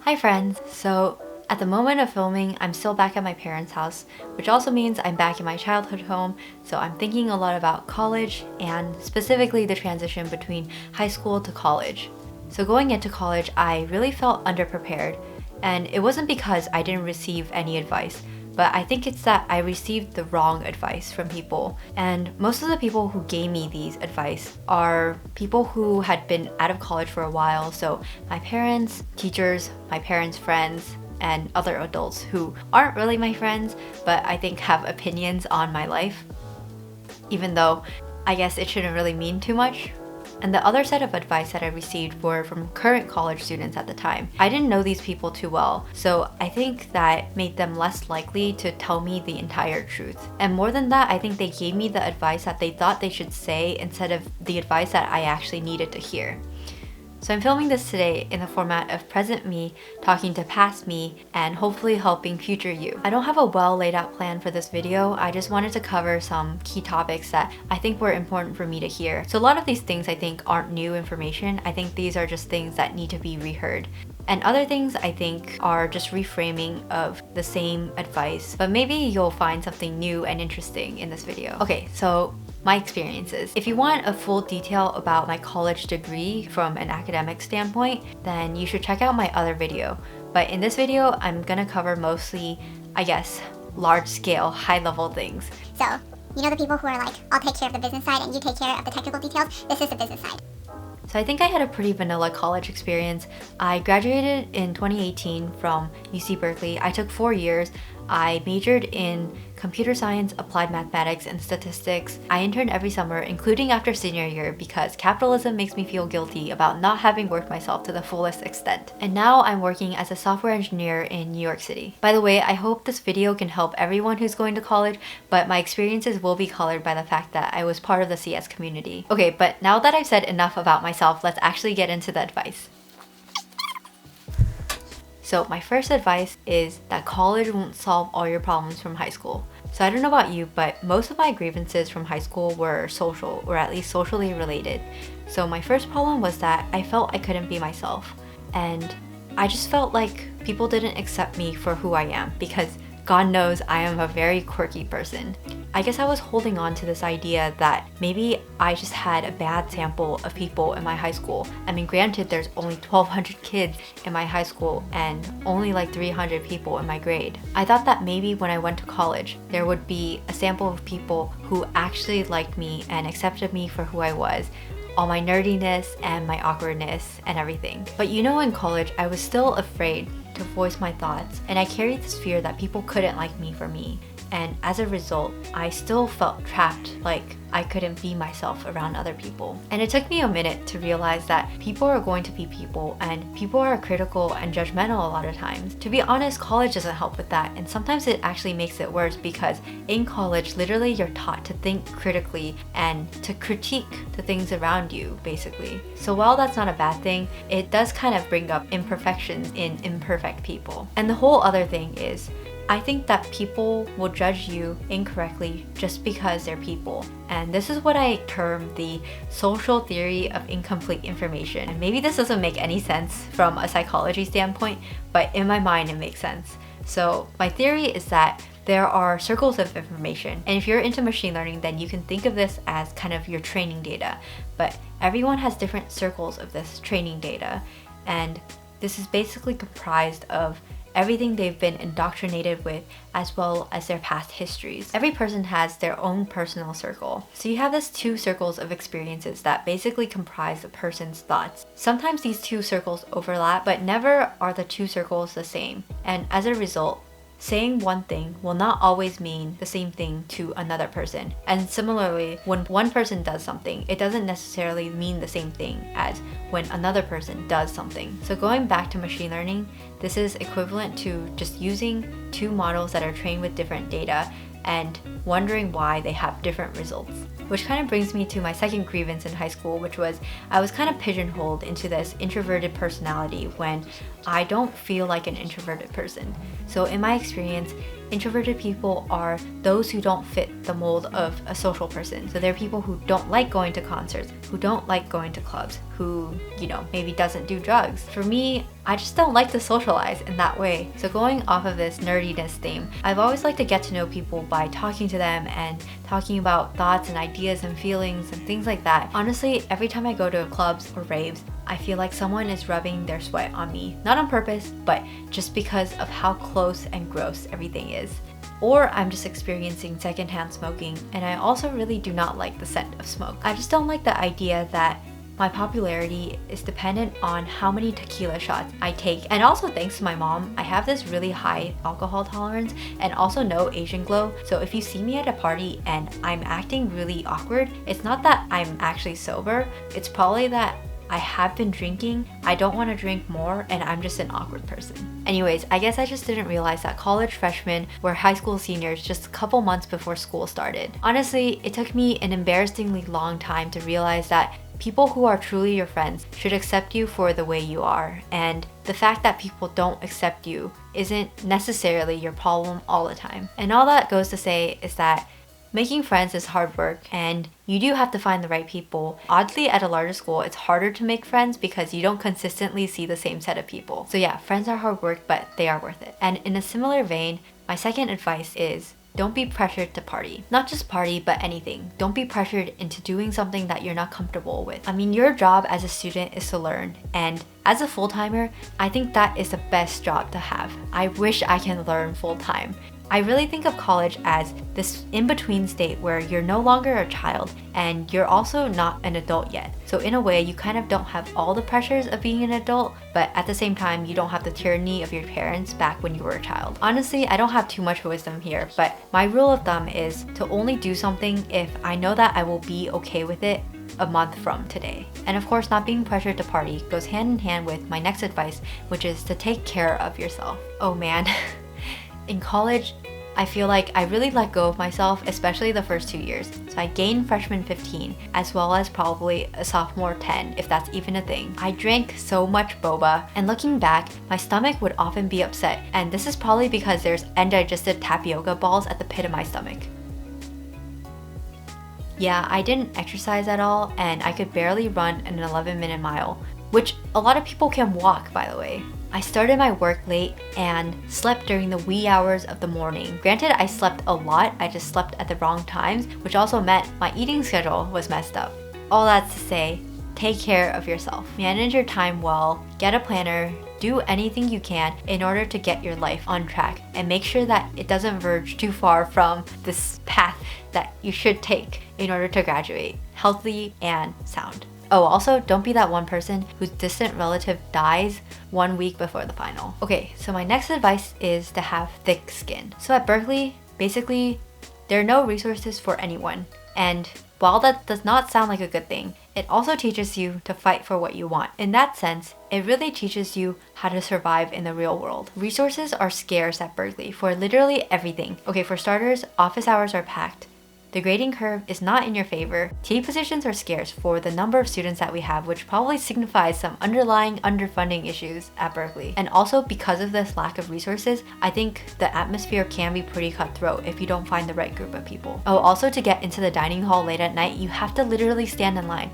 Hi friends! So at the moment of filming, I'm still back at my parents' house, which also means I'm back in my childhood home, so I'm thinking a lot about college and specifically the transition between high school to college. So going into college, I really felt underprepared, and it wasn't because I didn't receive any advice, but I think it's that I received the wrong advice from people. And most of the people who gave me these advice are people who had been out of college for a while, so my parents, teachers, my parents' friends, and other adults who aren't really my friends, but I think have opinions on my life, even though I guess it shouldn't really mean too much. And the other set of advice that I received were from current college students at the time. I didn't know these people too well, so I think that made them less likely to tell me the entire truth. And more than that, I think they gave me the advice that they thought they should say instead of the advice that I actually needed to hear. So I'm filming this today in the format of present me talking to past me and hopefully helping future you. I don't have a well laid out plan for this video, I just wanted to cover some key topics that I think were important for me to hear. So a lot of these things I think aren't new information, I think these are just things that need to be reheard. And other things I think are just reframing of the same advice, but maybe you'll find something new and interesting in this video. Okay, so my experiences. If you want a full detail about my college degree from an academic standpoint, then you should check out my other video. But in this video, I'm gonna cover mostly, I guess, large-scale, high-level things. So, you know the people who are like, I'll take care of the business side and you take care of the technical details? This is the business side. So I think I had a pretty vanilla college experience. I graduated in 2018 from UC Berkeley. I took 4 years. I majored in computer science, applied mathematics, and statistics. I interned every summer, including after senior year, because capitalism makes me feel guilty about not having worked myself to the fullest extent. And now I'm working as a software engineer in New York City. By the way, I hope this video can help everyone who's going to college, but my experiences will be colored by the fact that I was part of the CS community. Okay, but now that I've said enough about myself, let's actually get into the advice. So my first advice is that college won't solve all your problems from high school. So I don't know about you, but most of my grievances from high school were social, or at least socially related. So my first problem was that I felt I couldn't be myself. And I just felt like people didn't accept me for who I am because God knows I am a very quirky person. I guess I was holding on to this idea that maybe I just had a bad sample of people in my high school. I mean, granted, there's only 1,200 kids in my high school and only like 300 people in my grade. I thought that maybe when I went to college, there would be a sample of people who actually liked me and accepted me for who I was, all my nerdiness and my awkwardness and everything. But you know, in college, I was still afraid to voice my thoughts, and I carried this fear that people couldn't like me for me. And as a result, I still felt trapped, like I couldn't be myself around other people. And it took me a minute to realize that people are going to be people, and people are critical and judgmental a lot of times. To be honest, college doesn't help with that, and sometimes it actually makes it worse because in college, literally you're taught to think critically and to critique the things around you, basically. So while that's not a bad thing, it does kind of bring up imperfections in imperfect people. And the whole other thing is, I think that people will judge you incorrectly just because they're people. And this is what I term the social theory of incomplete information. And maybe this doesn't make any sense from a psychology standpoint, but in my mind it makes sense. So my theory is that there are circles of information. And if you're into machine learning, then you can think of this as kind of your training data. But everyone has different circles of this training data. And this is basically comprised of everything they've been indoctrinated with, as well as their past histories. Every person has their own personal circle. So you have these two circles of experiences that basically comprise a person's thoughts. Sometimes these two circles overlap, but never are the two circles the same. And as a result, saying one thing will not always mean the same thing to another person. And similarly, when one person does something, it doesn't necessarily mean the same thing as when another person does something. So going back to machine learning, this is equivalent to just using two models that are trained with different data and wondering why they have different results. Which kind of brings me to my second grievance in high school, which was I was kind of pigeonholed into this introverted personality when I don't feel like an introverted person. So in my experience, Introverted people are those who don't fit the mold of a social person. So they're people who don't like going to concerts, who don't like going to clubs, who, maybe doesn't do drugs. For me, I just don't like to socialize in that way. So going off of this nerdiness theme, I've always liked to get to know people by talking to them and talking about thoughts and ideas and feelings and things like that. Honestly, every time I go to clubs or raves, I feel like someone is rubbing their sweat on me. Not on purpose, but just because of how close and gross everything is. Or I'm just experiencing secondhand smoking, and I also really do not like the scent of smoke. I just don't like the idea that my popularity is dependent on how many tequila shots I take. And also thanks to my mom, I have this really high alcohol tolerance and also no Asian glow. So if you see me at a party and I'm acting really awkward, it's not that I'm actually sober. It's probably that I have been drinking, I don't want to drink more, and I'm just an awkward person. Anyways, I guess I just didn't realize that college freshmen were high school seniors just a couple months before school started. Honestly, it took me an embarrassingly long time to realize that people who are truly your friends should accept you for the way you are, and the fact that people don't accept you isn't necessarily your problem all the time. And all that goes to say is that making friends is hard work, and you do have to find the right people. Oddly, at a larger school, it's harder to make friends because you don't consistently see the same set of people. So yeah, friends are hard work, but they are worth it. And in a similar vein, my second advice is don't be pressured to party. Not just party, but anything. Don't be pressured into doing something that you're not comfortable with. I mean, your job as a student is to learn, and as a full-timer, I think that is the best job to have. I wish I can learn full-time. I really think of college as this in-between state where you're no longer a child and you're also not an adult yet. So in a way, you kind of don't have all the pressures of being an adult, but at the same time, you don't have the tyranny of your parents back when you were a child. Honestly, I don't have too much wisdom here, but my rule of thumb is to only do something if I know that I will be okay with it a month from today. And of course, not being pressured to party goes hand in hand with my next advice, which is to take care of yourself. Oh man. In college, I feel like I really let go of myself, especially the first 2 years. So I gained freshman 15, as well as probably a sophomore 10, if that's even a thing. I drank so much boba, and looking back, my stomach would often be upset, and this is probably because there's undigested tapioca balls at the pit of my stomach. Yeah, I didn't exercise at all, and I could barely run an 11-minute mile, which a lot of people can walk, by the way. I started my work late and slept during the wee hours of the morning. Granted, I slept a lot, I just slept at the wrong times, which also meant my eating schedule was messed up. All that's to say, take care of yourself. Manage your time well, get a planner, do anything you can in order to get your life on track, and make sure that it doesn't verge too far from this path that you should take in order to graduate healthy and sound. Oh, also, don't be that one person whose distant relative dies 1 week before the final. Okay, so my next advice is to have thick skin. So at Berkeley, basically, there are no resources for anyone. And while that does not sound like a good thing, it also teaches you to fight for what you want. In that sense, it really teaches you how to survive in the real world. Resources are scarce at Berkeley for literally everything. Okay, for starters, office hours are packed. The grading curve is not in your favor. TA positions are scarce for the number of students that we have, which probably signifies some underlying underfunding issues at Berkeley. And also because of this lack of resources, I think the atmosphere can be pretty cutthroat if you don't find the right group of people. Oh, also to get into the dining hall late at night, you have to literally stand in line.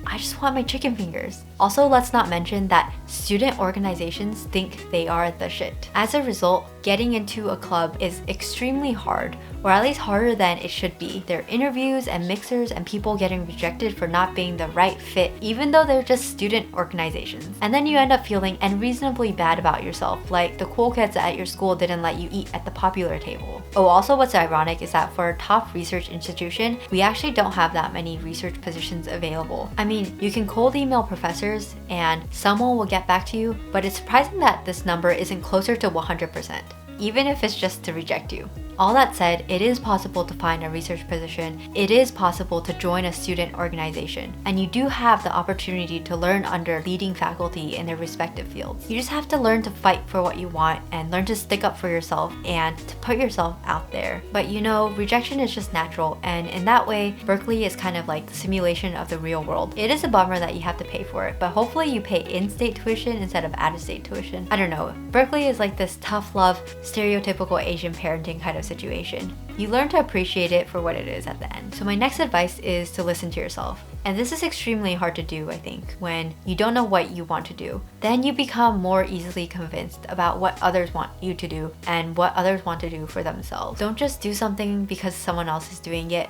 I just want my chicken fingers. Also, let's not mention that student organizations think they are the shit. As a result, getting into a club is extremely hard, or at least harder than it should be. There are interviews and mixers and people getting rejected for not being the right fit, even though they're just student organizations. And then you end up feeling unreasonably bad about yourself, like the cool kids at your school didn't let you eat at the popular table. Oh, also what's ironic is that for a top research institution, we actually don't have that many research positions available. I mean, you can cold email professors and someone will get back to you, but it's surprising that this number isn't closer to 100%, even if it's just to reject you. All that said, it is possible to find a research position, it is possible to join a student organization, and you do have the opportunity to learn under leading faculty in their respective fields. You just have to learn to fight for what you want and learn to stick up for yourself and to put yourself out there. But you know, rejection is just natural, and in that way, Berkeley is kind of like the simulation of the real world. It is a bummer that you have to pay for it, but hopefully you pay in-state tuition instead of out-of-state tuition. I don't know, Berkeley is like this tough love, stereotypical Asian parenting kind of situation. You learn to appreciate it for what it is at the end. So my next advice is to listen to yourself. And this is extremely hard to do, I think, when you don't know what you want to do. Then you become more easily convinced about what others want you to do and what others want to do for themselves. Don't just do something because someone else is doing it.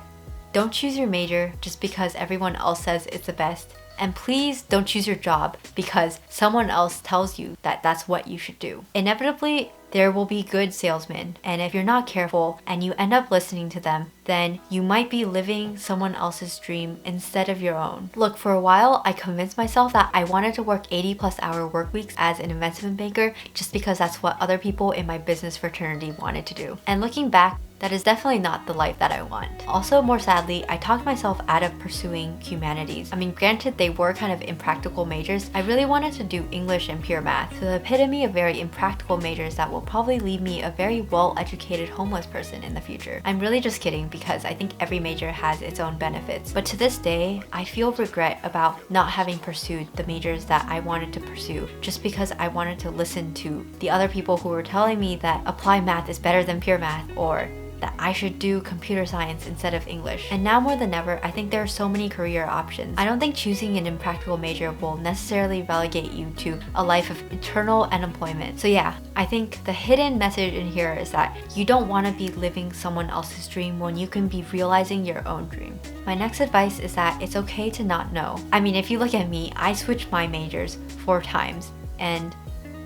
Don't choose your major just because everyone else says it's the best. And please don't choose your job because someone else tells you that that's what you should do. Inevitably, there will be good salesmen, and if you're not careful and you end up listening to them, then you might be living someone else's dream instead of your own. Look, for a while, I convinced myself that I wanted to work 80+ hour work weeks as an investment banker just because that's what other people in my business fraternity wanted to do. And looking back, that is definitely not the life that I want. Also, more sadly, I talked myself out of pursuing humanities. I mean, granted, they were kind of impractical majors. I really wanted to do English and pure math, so the epitome of very impractical majors that will probably leave me a very well-educated homeless person in the future. I'm really just kidding because I think every major has its own benefits. But to this day, I feel regret about not having pursued the majors that I wanted to pursue just because I wanted to listen to the other people who were telling me that applied math is better than pure math, or that I should do computer science instead of English. And now more than ever, I think there are so many career options. I don't think choosing an impractical major will necessarily relegate you to a life of eternal unemployment. So yeah, I think the hidden message in here is that you don't want to be living someone else's dream when you can be realizing your own dream. My next advice is that it's okay to not know. I mean, if you look at me, I switched my majors 4 times, and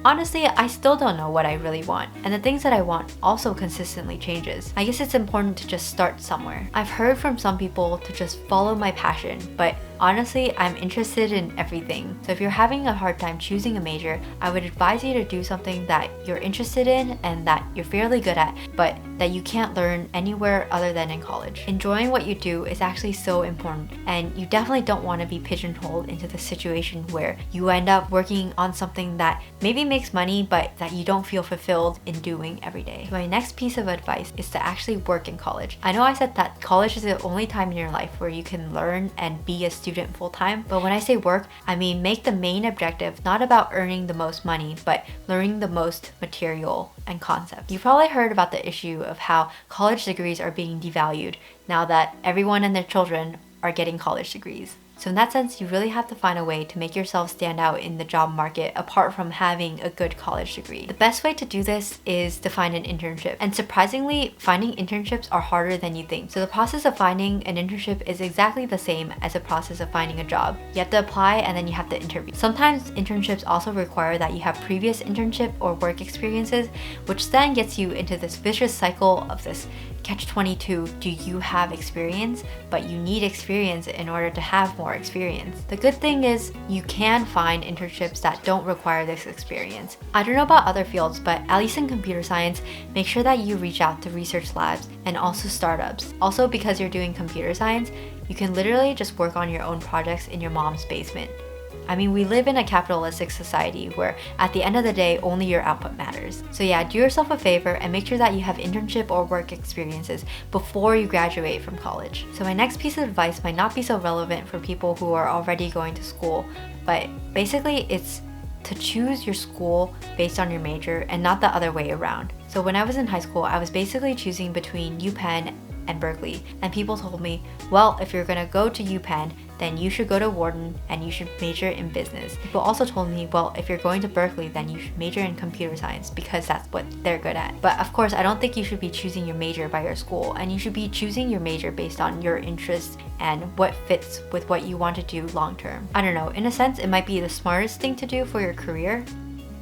honestly, I still don't know what I really want, and the things that I want also consistently changes. I guess it's important to just start somewhere. I've heard from some people to just follow my passion, but honestly, I'm interested in everything. So if you're having a hard time choosing a major, I would advise you to do something that you're interested in and that you're fairly good at, but that you can't learn anywhere other than in college. Enjoying what you do is actually so important, and you definitely don't want to be pigeonholed into the situation where you end up working on something that maybe makes money, but that you don't feel fulfilled in doing every day. So my next piece of advice is to actually work in college. I know I said that college is the only time in your life where you can learn and be a student full-time, but when I say work, I mean make the main objective not about earning the most money, but learning the most material and concepts. You've probably heard about the issue of how college degrees are being devalued now that everyone and their children are getting college degrees. So in that sense, you really have to find a way to make yourself stand out in the job market apart from having a good college degree. The best way to do this is to find an internship. And surprisingly, finding internships are harder than you think. So the process of finding an internship is exactly the same as the process of finding a job. You have to apply and then you have to interview. Sometimes internships also require that you have previous internship or work experiences, which then gets you into this vicious cycle of this catch-22, do you have experience? But you need experience in order to have more experience. The good thing is you can find internships that don't require this experience. I don't know about other fields, but at least in computer science, make sure that you reach out to research labs and also startups. Also, because you're doing computer science, you can literally just work on your own projects in your mom's basement. I mean, we live in a capitalistic society where at the end of the day, only your output matters. So yeah, do yourself a favor and make sure that you have internship or work experiences before you graduate from college. So my next piece of advice might not be so relevant for people who are already going to school, but basically it's to choose your school based on your major and not the other way around. So when I was in high school, I was basically choosing between UPenn and Berkeley, and people told me, well, if you're gonna go to UPenn, then you should go to Wharton and you should major in business. People also told me, well, if you're going to Berkeley, then you should major in computer science because that's what they're good at. But of course, I don't think you should be choosing your major by your school, and you should be choosing your major based on your interests and what fits with what you want to do long term. I don't know, in a sense, it might be the smartest thing to do for your career,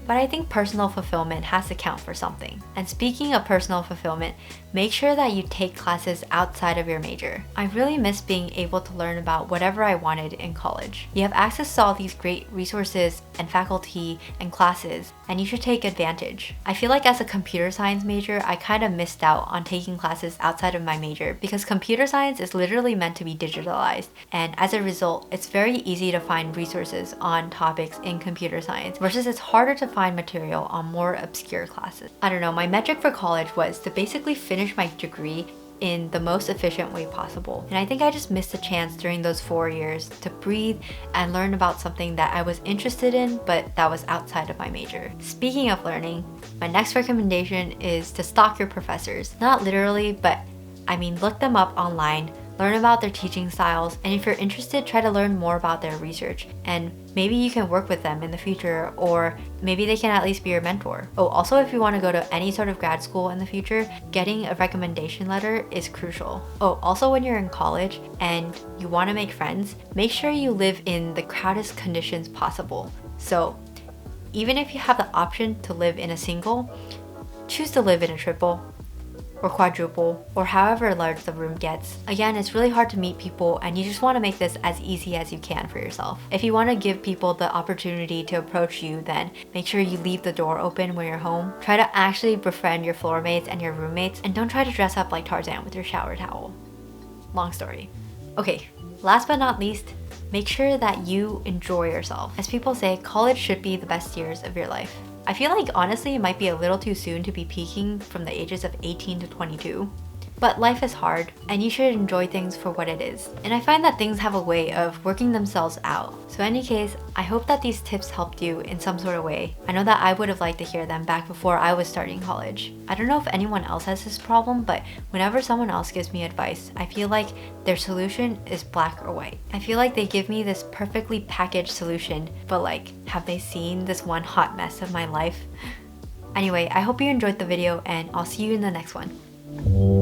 but I think personal fulfillment has to count for something. And speaking of personal fulfillment, make sure that you take classes outside of your major. I really miss being able to learn about whatever I wanted in college. You have access to all these great resources and faculty and classes, and you should take advantage. I feel like as a computer science major, I kind of missed out on taking classes outside of my major because computer science is literally meant to be digitalized, and as a result, it's very easy to find resources on topics in computer science versus it's harder to find material on more obscure classes. I don't know, my metric for college was to basically finish my degree in the most efficient way possible. And I think I just missed a chance during those 4 years to breathe and learn about something that I was interested in, but that was outside of my major. Speaking of learning, my next recommendation is to stalk your professors. Not literally, but I mean look them up online, learn about their teaching styles, and if you're interested, try to learn more about their research. And maybe you can work with them in the future, or maybe they can at least be your mentor. Oh, also if you want to go to any sort of grad school in the future, getting a recommendation letter is crucial. Oh, also when you're in college and you want to make friends, make sure you live in the crowdest conditions possible. So even if you have the option to live in a single, choose to live in a triple or quadruple, or however large the room gets. Again, it's really hard to meet people and you just want to make this as easy as you can for yourself. If you want to give people the opportunity to approach you, then make sure you leave the door open when you're home. Try to actually befriend your floor mates and your roommates, and don't try to dress up like Tarzan with your shower towel. Long story. Okay, last but not least, make sure that you enjoy yourself. As people say, college should be the best years of your life. I feel like honestly it might be a little too soon to be peaking from the ages of 18 to 22. But life is hard, and you should enjoy things for what it is. And I find that things have a way of working themselves out. So in any case, I hope that these tips helped you in some sort of way. I know that I would have liked to hear them back before I was starting college. I don't know if anyone else has this problem, but whenever someone else gives me advice, I feel like their solution is black or white. I feel like they give me this perfectly packaged solution, but like, have they seen this one hot mess of my life? Anyway, I hope you enjoyed the video, and I'll see you in the next one.